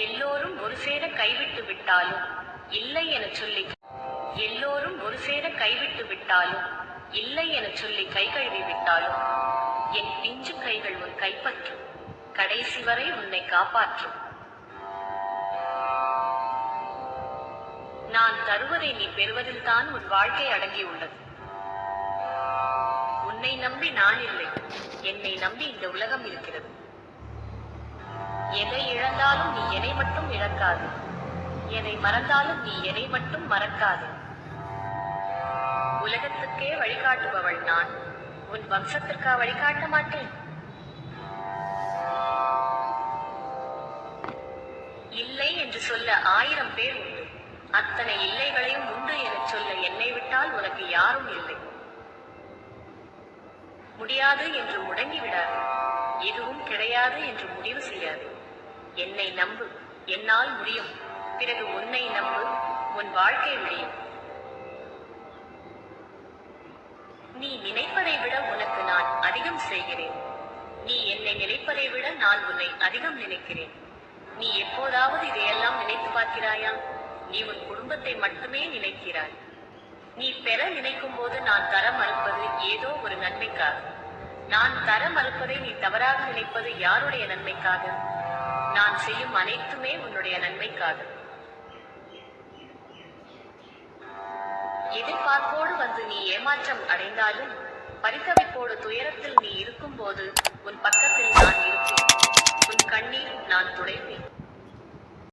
எல்லோரும் ஒரு சேர கைவிட்டு விட்டாலும் இல்லை என சொல்லி எல்லோரும் ஒரு சேர கைவிட்டு விட்டாலும் இல்லை என சொல்லி கை கழுவி விட்டாலும் என் பிஞ்சு கைகள் உன் கைப்பற்றும், கடைசி வரை உன்னை காப்பாற்றும். நான் தருவதை நீ பெறுவதில் தான் உன் வாழ்க்கை அடங்கியுள்ளது. உன்னை நம்பி நான் இல்லை, என்னை நம்பி இந்த உலகம் இருக்கிறது. எதை இழந்தாலும் நீ என்னை மட்டும் இழக்காது, எதை மறந்தாலும் நீ என்னை மட்டும் மறக்காது. உலகத்துக்கே வழிகாட்டுபவள் நான், உன் வம்சத்திற்கா வழிகாட்ட மாட்டேன்? இல்லை என்று சொல்ல 1000 பேர் உண்டு, அத்தனை இல்லைகளையும் உண்டு என சொல்ல என்னை விட்டால் உனக்கு யாரும் இல்லை. முடியாது என்று முடங்கிவிடாது, எதுவும் கிடையாது என்று முடிவு செய்யாது. என்னை நம்பு, என்னால் முடியும். பிறகு உன்னை நம்பு, உன் வாழ்க்கை முடியும். நீ நினைப்பதை விட உனக்கு நான் அதிகம் செய்கிறேன். நீ என்னை நினைப்பதை விட நான் உன்னை அதிகம் நினைக்கிறேன். நீ எப்போதாவது இதையெல்லாம் நினைத்து பார்க்கிறாயா? நீ உன் குடும்பத்தை மட்டுமே நினைக்கிறாய். நீ பெற நினைக்கும் போது நான் தர மறுப்பது ஏதோ ஒரு நன்மைக்காக. நான் தர மறுப்பதை நீ தவறாக நினைப்பது யாருடைய நன்மைக்காக? நான் செய்யும் அனைத்துமே உன்னுடைய நன்மைக்காக. எதிர்பார்ப்போடு வந்து நீ ஏமாற்றம் அடைந்தாலும், பரிதவிப்போடு துயரத்தில் நீ இருக்கும் போது உன் பக்கத்தில் நான் இருப்பேன். உன் கண்ணீர் நான் துடைப்பேன்.